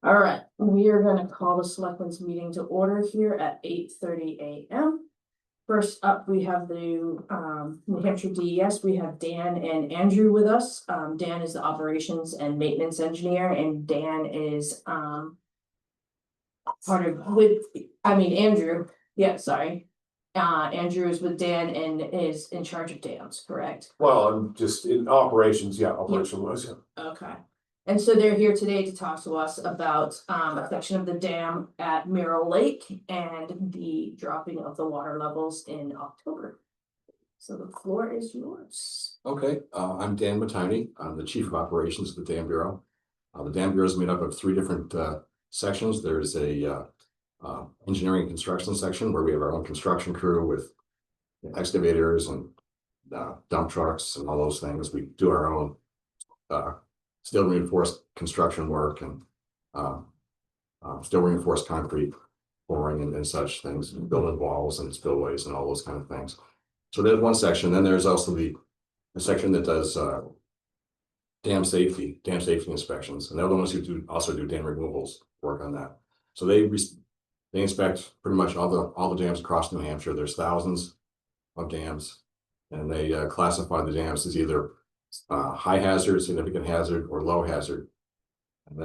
All right, we are gonna call the selectmen's meeting to order here at 8:30 a.m. First up, we have the New Hampshire DES. We have Dan and Andrew with us. Dan is the operations and maintenance engineer, and Dan is Andrew. Yeah, sorry. Andrew is with Dan and is in charge of dams, correct? Well, I'm just in operations, yeah, operational, yeah. Okay. And so they're here today to talk to us about a section of the dam at Merrill Lake and the dropping of the water levels in October. So the floor is yours. Okay, I'm Dan Mattini. I'm the Chief of Operations of the Dam Bureau. The Dam Bureau is made up of three different sections. There's a engineering and construction section where we have our own construction crew with excavators and dump trucks and all those things. We do our own steel reinforced construction work and steel reinforced concrete pouring and such things, building walls and spillways and all those kind of things. So there's one section. Then there's also the section that does dam safety inspections, and they're the ones who also do dam removals work on that. So they inspect pretty much all the dams across New Hampshire. There's thousands of dams, and they classify the dams as either high hazard, significant hazard, or low hazard, and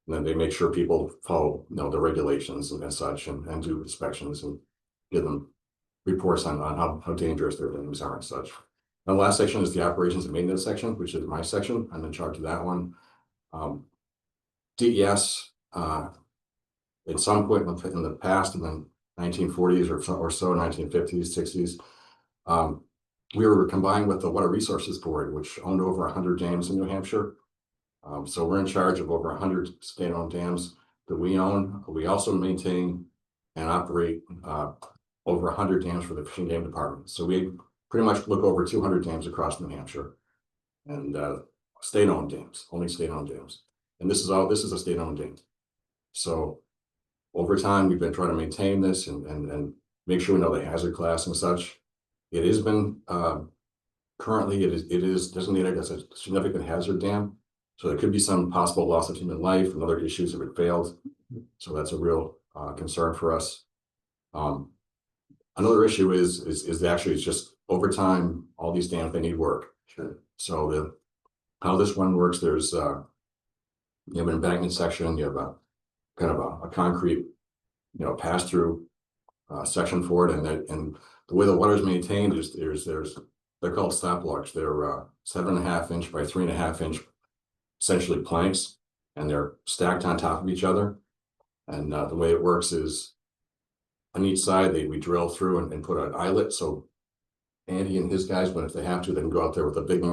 then they make sure people follow the regulations and such, and do inspections and give them reports on how dangerous their dams are and such. The last section is the operations and maintenance section, which is my section. I'm in charge of that one. DES, at some point in the past, in the 1940s or so, 1950s, 60s, we were combined with the Water Resources Board, which owned over 100 dams in New Hampshire. So we're in charge of over 100 state-owned dams that we own. We also maintain and operate over 100 dams for the Fishing Game Department. So we pretty much look over 200 dams across New Hampshire, and state-owned dams, only state-owned dams. And this is a state-owned dam. So over time, we've been trying to maintain this and make sure we know the hazard class and such. It has been currently it is designated as a significant hazard dam. So there could be some possible loss of human life and other issues if it failed. So that's a real concern for us. Another issue is actually it's just over time, all these dams, they need work. Sure. So how this one works, there's you have an embankment section, you have a kind of a concrete, pass through section for it, and the way the water is maintained is they're called stop logs. They're 7.5 inch by 3.5 inch, essentially planks, and they're stacked on top of each other. And the way it works is on each side, we drill through and put an eyelet. So Andy and his guys, if they have to, they can go out there with a big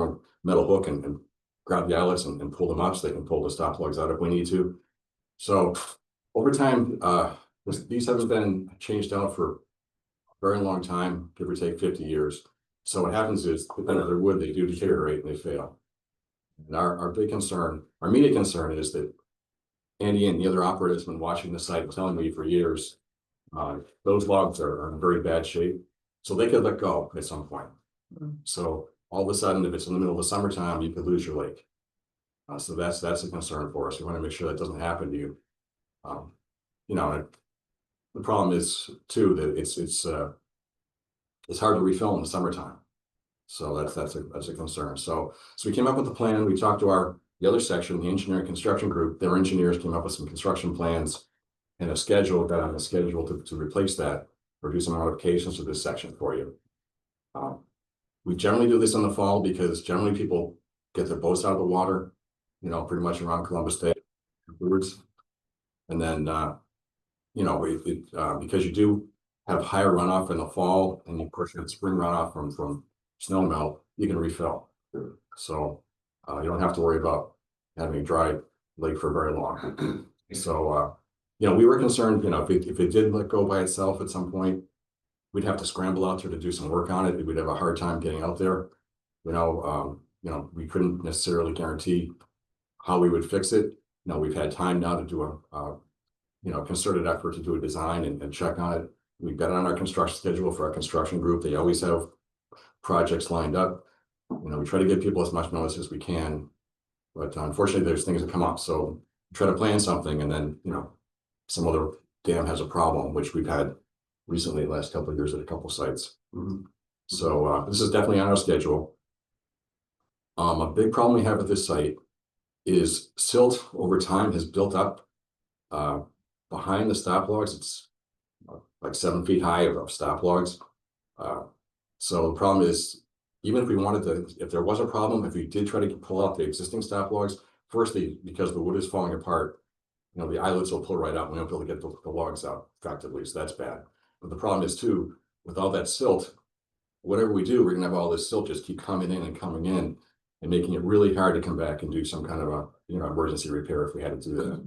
metal hook and grab the eyelets and pull them up so they can pull the stop plugs out if we need to. So over time, these haven't been changed out for a very long time, give or take 50 years. So what happens is, depending on their wood, they do deteriorate and they fail. And our big concern, our immediate concern, is that Andy and the other operators have been watching the site and telling me for years, those logs are in very bad shape. So they could let go at some point. So all of a sudden, if it's in the middle of the summertime, you could lose your lake. So that's a concern for us. We want to make sure that doesn't happen to you. The problem is too that it's hard to refill in the summertime. So that's a concern. So we came up with a plan. We talked to the other section, the engineering construction group. Their engineers came up with some construction plans and a schedule, got on a schedule to replace that or do some modifications to this section for you. We generally do this in the fall because generally people get their boats out of the water, pretty much around Columbus Day afterwards. And then, because you do have higher runoff in the fall, and of course you have spring runoff from snow melt, you can refill. So you don't have to worry about having a dry lake for very long. So, we were concerned, if it did let go by itself at some point, we'd have to scramble out there to do some work on it. We'd have a hard time getting out there. We couldn't necessarily guarantee how we would fix it. We've had time now to do a concerted effort to do a design and check on it. We've got it on our construction schedule for our construction group. They always have projects lined up. We try to give people as much notice as we can, but unfortunately there's things that come up. So try to plan something and then, some other dam has a problem, which we've had recently, the last couple of years at a couple sites. So this is definitely on our schedule. A big problem we have at this site is silt over time has built up behind the stop logs. It's like 7 feet high of stop logs. So the problem is, even if we wanted to, if there was a problem, if we did try to pull out the existing stop logs, firstly, because the wood is falling apart, the eyelets will pull right out and we won't be able to get the logs out effectively. So that's bad. But the problem is too, with all that silt, whatever we do, we're gonna have all this silt just keep coming in and making it really hard to come back and do some kind of a, emergency repair if we had to do that.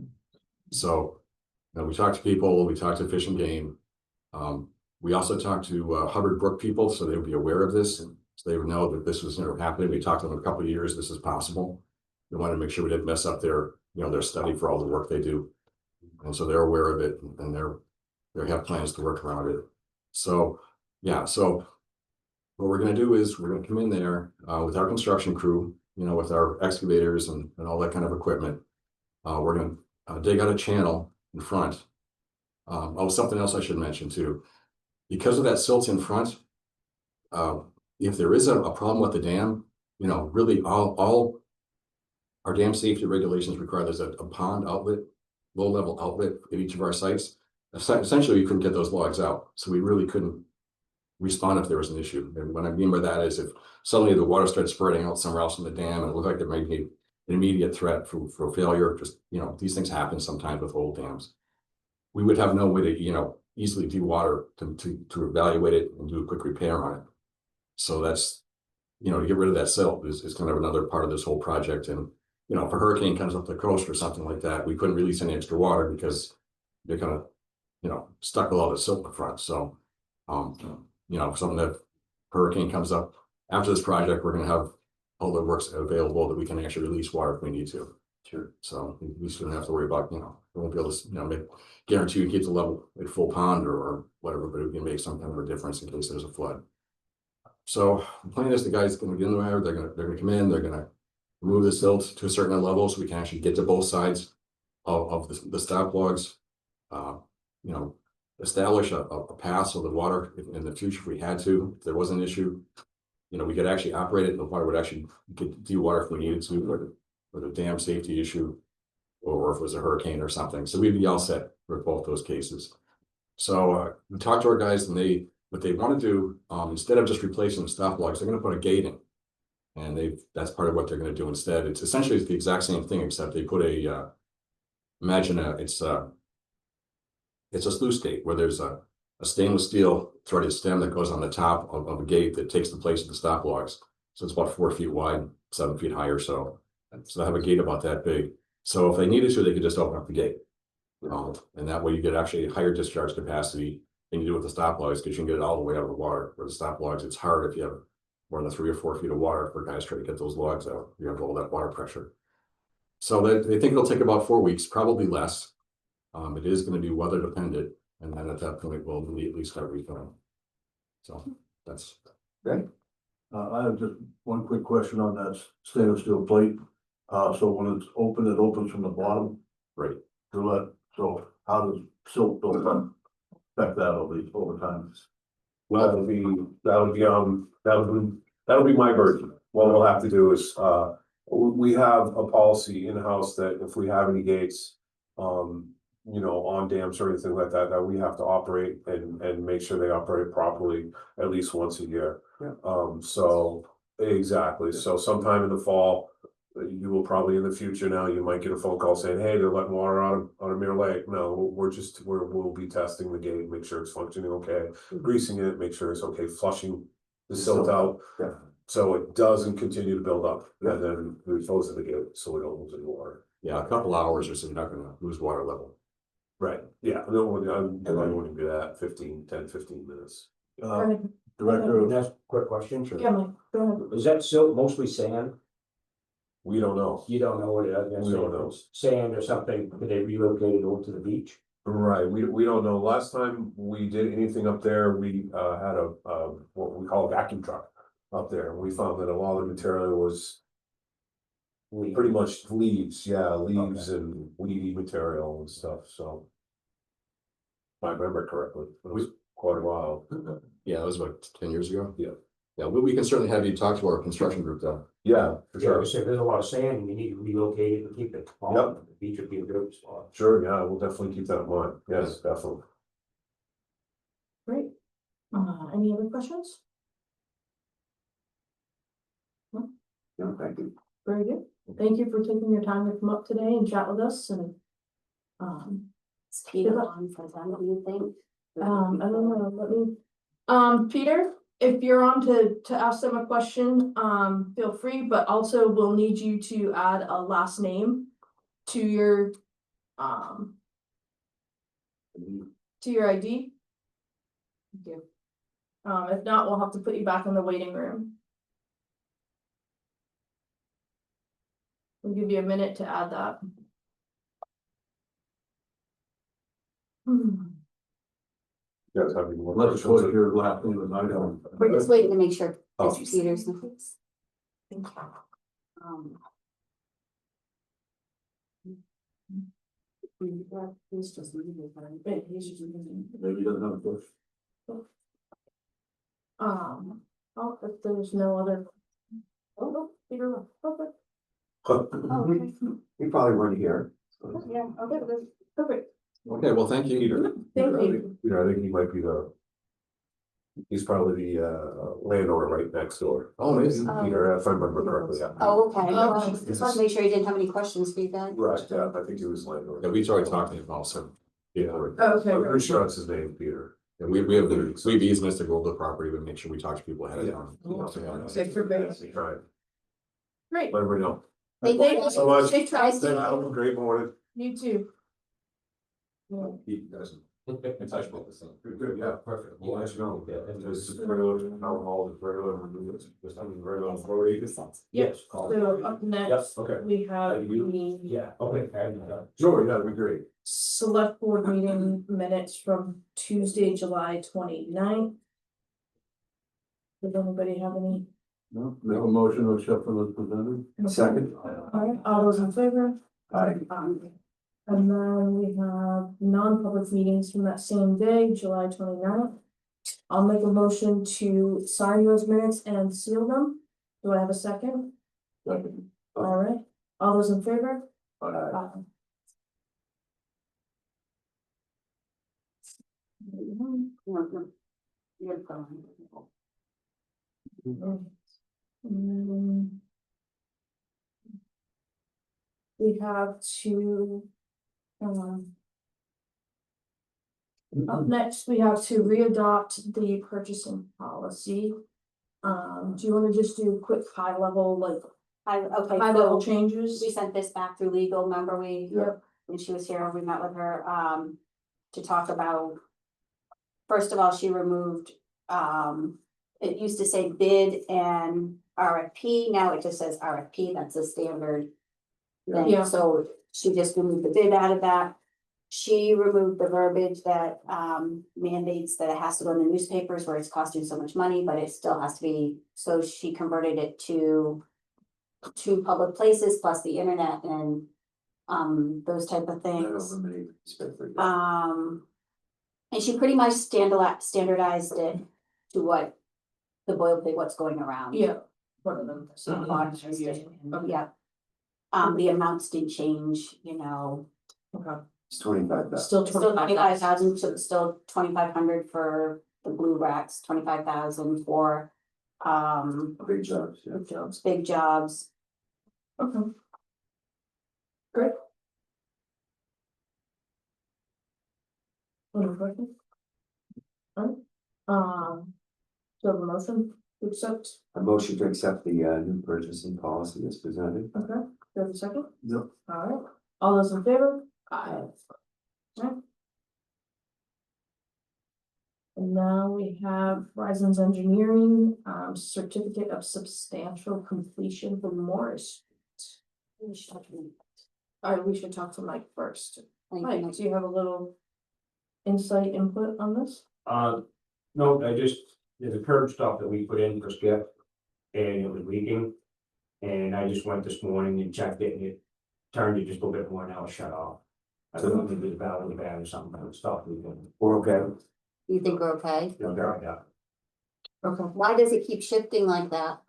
So, we talked to people, we talked to Fish and Game. We also talked to Hubbard Brook people, so they would be aware of this, and so they would know that this was happening. We talked to them a couple of years, this is possible. We wanted to make sure we didn't mess up their, their study for all the work they do. And so they're aware of it, and they have plans to work around it. So, yeah, so what we're gonna do is we're gonna come in there with our construction crew, with our excavators and all that kind of equipment. We're gonna dig out a channel in front. Something else I should mention too. Because of that silt in front, if there is a problem with the dam, really all our dam safety regulations require there's a pond outlet, low-level outlet at each of our sites. Essentially, we couldn't get those logs out, so we really couldn't respond if there was an issue. And what I mean by that is if suddenly the water starts spreading out somewhere else in the dam and it looked like there might be an immediate threat for failure, just, these things happen sometimes with old dams. We would have no way to, easily dewater to evaluate it and do a quick repair on it. So that's, to get rid of that silt is kind of another part of this whole project. And, if a hurricane comes up the coast or something like that, we couldn't release any extra water because they're kind of, stuck with all the silt in front. So, if something that hurricane comes up after this project, we're going to have all the works available that we can actually release water if we need to. Sure. So we shouldn't have to worry about, we won't be able to, guarantee you keep the level at full pond or whatever, but we can make some kind of a difference in case there's a flood. So the plan is the guys going to get in there, they're going to come in, they're going to remove the silt to a certain level so we can actually get to both sides of the stop logs. Establish a path so the water in the future, if we had to, if there was an issue, we could actually operate it and the water would actually get dewater if we needed to, or the dam safety issue, or if it was a hurricane or something. So we'd be all set for both those cases. So we talked to our guys and what they want to do, instead of just replacing the stop logs, they're going to put a gate in. And that's part of what they're going to do instead. It's essentially the exact same thing, except they put it's a sluice gate where there's a stainless steel threaded stem that goes on the top of a gate that takes the place of the stop logs. So it's about 4 feet wide, 7 feet high or so. So they have a gate about that big. So if they needed to, they could just open up the gate. And that way you get actually higher discharge capacity than you do with the stop logs because you can get it all the way out of the water. Where the stop logs, it's hard if you have more than 3 or 4 feet of water for guys trying to get those logs out. You have all that water pressure. So they think it'll take about 4 weeks, probably less. It is going to be weather dependent, and then at that point we'll immediately start refilling. So that's okay. I have just one quick question on that stainless steel plate. So when it's open, it opens from the bottom, right. So how does silt build up affect that over time? Well, that'll be my version. What we'll have to do is, we have a policy in-house that if we have any gates, on dams or anything like that, that we have to operate and make sure they operate properly at least once a year. Yeah. So exactly. So sometime in the fall, you will probably in the future now, you might get a phone call saying, hey, they're letting water out of Mirror Lake. No, we'll be testing the gate, make sure it's functioning okay, greasing it, make sure it's okay, flushing the silt out. Yeah. So it doesn't continue to build up, and then we close the gate so we don't lose any water. Yeah, a couple hours or so, you're not going to lose water level. Right, yeah, I wouldn't do that 10-15 minutes. Director, That's a quick question. Yeah, Mike, go ahead. Is that silt mostly sand? We don't know. You don't know what it is. We don't know. Sand or something, could they relocate it over to the beach? Right, we don't know. Last time we did anything up there, we had what we call a vacuum truck up there. We found that a lot of the material was pretty much leaves, yeah, leaves and weedy material and stuff, so. If I remember correctly, it was quite a while. Yeah, that was about 10 years ago. Yeah. Yeah, we can certainly have you talk to our construction group though. Yeah, for Yeah, sure. so if there's a lot of sand and you need to relocate it and keep it calm, Yep. the beach would be a good spot. Sure, yeah, we'll definitely keep that in mind. Yes, definitely. Great. Any other questions? No, thank you. Very good. Thank you for taking your time to come up today and chat with us and. Is Peter on for them, do you think? I don't know, let me, Peter, if you're on to ask them a question, feel free, but also we'll need you to add a last name to your, to your ID. Thank you. If not, we'll have to put you back in the waiting room. We'll give you a minute to add that. You guys have any more Let's questions? put your last name and I don't. We're just waiting to make sure Oh. it's Peter's. Thank you. He's just leaving, right? He's just leaving. Maybe he doesn't have a question. If there's no other. Oh, no, Peter, left. Okay, Oh, okay. You probably weren't here. So yeah, okay, perfect, Okay, well, thank you. Peter. thank I you. think- Peter, I think he might be he's probably the landowner right next door. Oh, amazing. Peter, if I remember correctly, yeah. Oh, okay. Oh. Just want to make sure you didn't have any questions for you guys. Right, yeah, I think he was Yeah, landowner. we've already talked to him also. Yeah. Okay, I'm great. pretty sure that's his name, Peter. Yeah, we have the easements to go over the property, but make sure we talk to people ahead of time. Okay, perfect. Right, Great. let me know. Thank Thank you so much. Safe travels. Have a great morning. You too. Yeah. You guys in touch with us. Good, yeah, perfect. We'll let you know. This is regular town hall, it's regular, this time is regular authority. Yes. So up next, Okay. we have You? the Yeah, okay. Sure, yeah, that'd be great. select board meeting minutes from Tuesday, July 29th. Does anybody have any? No, make a motion to accept for the presented. Second. Alright, all those in favor? Aye. And then we have non-public meetings from that same day, July 29th. I'll make a motion to sign those minutes and seal them. Do I have a second? Second. Alright, all those in favor? Aye. Aye. No, no. You're fine. Mm. We have to. Up next, we have to readopt the purchasing policy. Do you wanna just do a quick high level, like, Okay, high level so changes? we sent this back through legal, remember Yep. when she was here, we met with her, to talk about. First of all, she removed, it used to say bid and RFP, now it just says RFP, that's a standard thing, Yeah. so she just removed the bid out of that. She removed the verbiage that, mandates that it has to go in the newspapers where it's costing so much money, but it still has to be, so she converted it to two public places plus the internet and, those type of things. And she pretty much standardized it to what the boilerplate, what's going around. Yeah. One of them. Yeah. The amounts did change, you know, Okay. It's 25,000. Still still 25,000. 25,000, so it's still 2,500 for the blue racks, 25,000 for, Big jobs, yeah. Good jobs. big jobs. Okay. Great. Any questions? Alright, so the motion to accept, A motion to accept the new purchasing policy as presented. okay, do you have a second? Yep. Alright, all those in favor? Aye. Alright. And now we have Horizons Engineering, certificate of substantial completion for Morris. We should talk to them. Alright, we should talk to Mike first. Thank you, Mike, Mike. do you have a little insight input on this? No, there's a curb stop that we put in for Skip and it was leaking. And I just went this morning and checked it, and it turned it just a little bit more, now it's shut off. I don't know if it's valve in the bad or something, but it's stopped leaking. We're okay. You think we're okay? Yeah. Okay. Why does it keep shifting like that?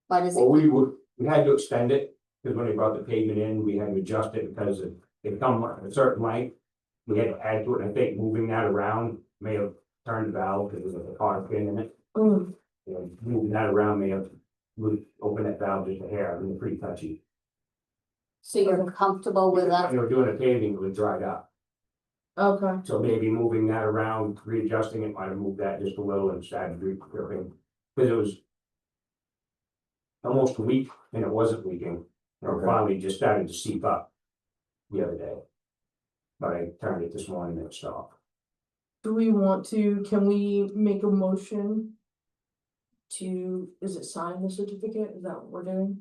Why does Well, it, we had to extend it, because when they brought the pavement in, we had to adjust it because it come a certain length. We had to add to it, and I think moving that around may have turned the valve, because there's a cotter pin in it. Mm, You know, moving that around may have opened that valve just a hair, and it's pretty touchy. so you're comfortable with When that? they were doing the paving, it was dried up, okay, so maybe moving that around, readjusting it, might have moved that just a little and started dripping, because it was almost a week and it wasn't leaking, and it Okay. finally just started to seep up the other day. But I turned it this morning and it stopped. do we want to, can we make a motion? To, is it sign the certificate, is that what we're doing?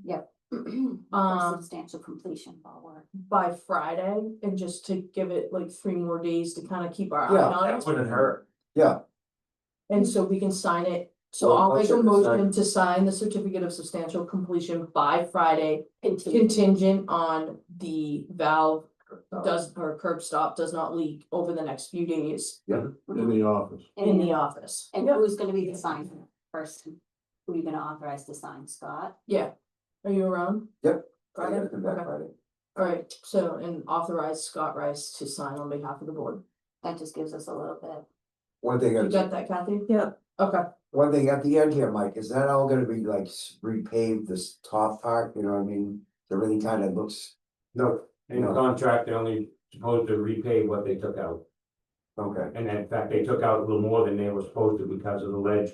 For substantial completion while we're. By Friday, and just to give it like 3 more days to kind of keep our Yeah, eye on it, Wouldn't hurt. Yeah, and so we can sign it. So Well, I'll let's make a set this motion to sign the certificate of substantial completion by Friday, Continue. contingent on the valve does, or curb stop does not leak over the next few days in the office. in the office. And Yep. who's gonna be the sign person? Who are you gonna authorize to sign, Scott? Yeah, are you around? Yep. Friday? Yeah, come back Okay. Friday. Alright, so, and authorize Scott Rice to sign on behalf of the board. That just gives us a little bit. One thing, You got that, Kathy? Yeah. Okay, one thing at the end here, Mike, is that all gonna be like repaved this top part, you know what I mean? It really kind of looks, No, in the No. contract, they're only supposed to repay what they took out. okay, And in fact, they took out a little more than they were supposed to because of the ledge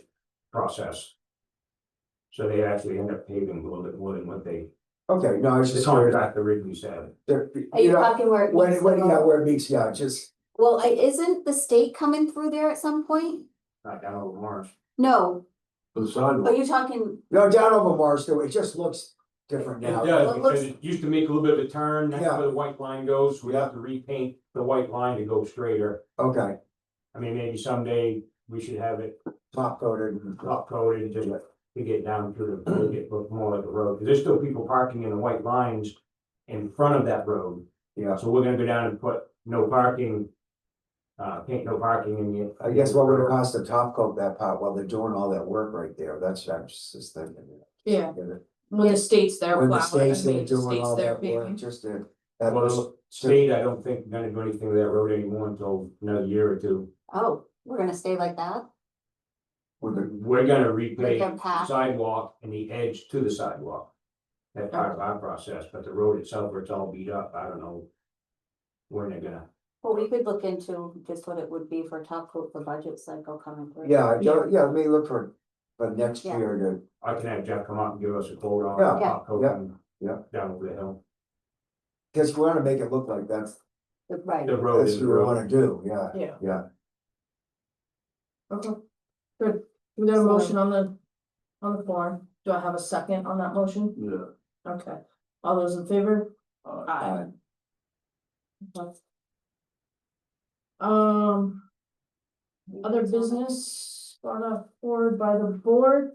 process. So they actually end up paving a little bit more than what they, okay, no, I was the just curious. contract originally said. There- Are you know, talking where it When, meets the when, yeah, road? where it meets, yeah, just, Well, isn't the state coming through there at some point? Not down over Morris. No, The are sidewalk, you talking, no, down over Mars, though, it just looks different It now. does, It looks- because it used to make a little bit of a turn, that's Yeah. where the white line goes, we have to repaint the white line to go straighter. Okay, I mean, maybe someday we should have it top coated, and- top coated to get down to the, to get look more like a road, because there's still people parking in the white lines in front of that road. yeah, So we're gonna go down and put no parking, paint no parking in the. I guess what would it cost to top coat that part while they're doing all that work right there, that's, I'm just thinking. yeah, Get it? when the state's there When the plowing, state's I there mean, the doing state's all there that work, paving. just to. That Well, was, the state, I don't think gonna do anything with that road anymore until another year or two. oh, we're gonna stay like that? with the, We're gonna With repave their the path? sidewalk and the edge to the sidewalk. That's part of our process, but the road itself, where it's all beat up, I don't know. When they're gonna, Well, we could look into just what it would be for top coat for budget cycle coming through. yeah, yeah, maybe look for next Yeah. year to, I can have Jeff come up and give us a quote on. Yeah, top coating yeah. Down over the hill, cause we wanna make it look like that's, Right, the road that's is what the we road. wanna do, yeah, Yeah, yeah. okay, good. We got a motion on the floor. Do I have a second on that motion? yeah. Okay, all those in favor? Aye. Okay. Other business brought forward by the board.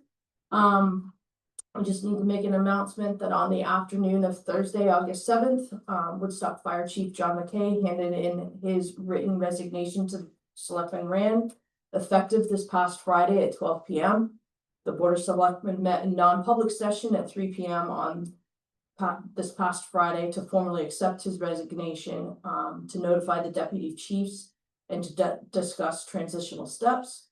I just need to make an announcement that on the afternoon of Thursday, August 7th, Woodstock Fire Chief John McKay handed in his written resignation to Selectman Rand, effective this past Friday at 12 p.m. The Board of Selectmen met in non-public session at 3 p.m. on this past Friday to formally accept his resignation, to notify the deputy chiefs and to discuss transitional steps.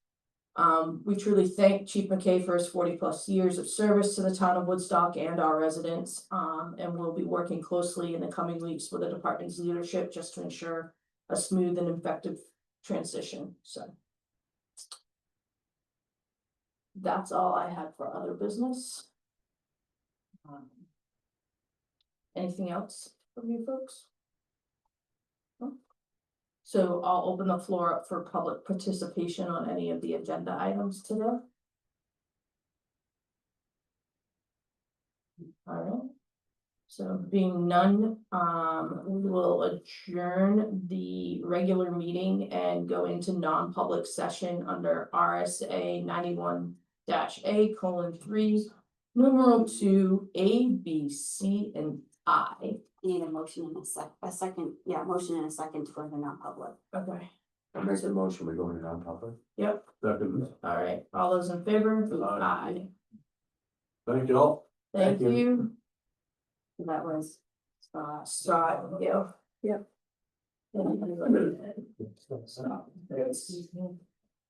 We truly thank Chief McKay for his 40+ years of service to the town of Woodstock and our residents. And we'll be working closely in the coming weeks with the department's leadership just to ensure a smooth and effective transition, so. That's all I had for other business. Anything else from you folks? No? So I'll open the floor up for public participation on any of the agenda items today. Alright. So being none, we will adjourn the regular meeting and go into non-public session under RSA 91-A:3 numeral 2, A, B, C, and I. Need a motion and a second, yeah, motion and a second to go into non-public. Okay, I make the motion, we go into non-public. yep, Second, all right, all those in favor? Aye. thank you all. Thank Thank you. you. That was. Scott, yeah. Yep.